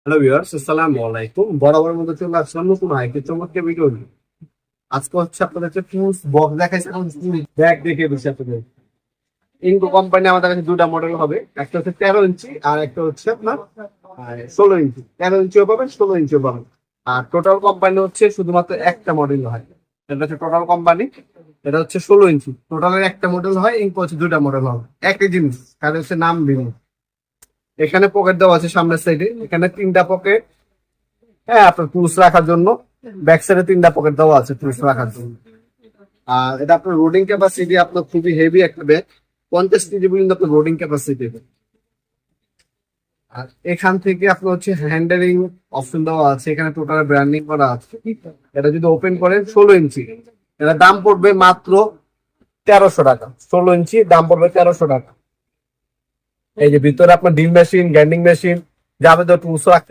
Hello viewers, আসসালামু আলাইকুম। বরাবরের মতো চলে আসলাম নতুন আরেকটি চমৎকার ভিডিও নিয়ে। আজকে হচ্ছে আপনাদের টুলস বক্স দেখাইছে, ব্যাগ দেখে দিচ্ছি আপনাদের। ইনকো কোম্পানি আমাদের কাছে দুটা মডেল হবে, একটা হচ্ছে 13 ইঞ্চি আর একটা হচ্ছে আপনার 16 ইঞ্চি। 13 ইঞ্চিও পাবেন, 16 ইঞ্চিও পাবেন। আর টোটাল কোম্পানি হচ্ছে শুধুমাত্র একটা মডেল হয়। এটা হচ্ছে টোটাল কোম্পানি, এটা হচ্ছে 16 ইঞ্চি। টোটালের একটা মডেল হয়, ইনকো হচ্ছে দুটা মডেল হবে। একই জিনিস, তাহলে হচ্ছে নাম ভিন্ন। এখানে পকেট দেওয়া আছে সামনের সাইডে, এখানে তিনটা পকেট। হ্যাঁ, আপনার টুলস রাখার জন্য ব্যাক সাইডে তিনটা পকেট দেওয়া আছে টুলস রাখার জন্য। আর এটা আপনার রোডিং ক্যাপাসিটি আপনার খুবই হেভি একটা ব্যাগ, 50 কেজি পর্যন্ত আপনার রোডিং ক্যাপাসিটি। আর এখান থেকে আপনার হচ্ছে হ্যান্ডেলিং অপশন দেওয়া আছে, এখানে টোটাল ব্র্যান্ডিং করা আছে। এটা যদি ওপেন করেন 16 ইঞ্চি, এটা দাম পড়বে মাত্র 1300 টাকা। 16 ইঞ্চি দাম পড়বে 1300 টাকা। এই যে ভিতরে আপনার ডিল মেশিন, গ্যান্ডিং মেশিন, যাবে তো টুলস রাখতে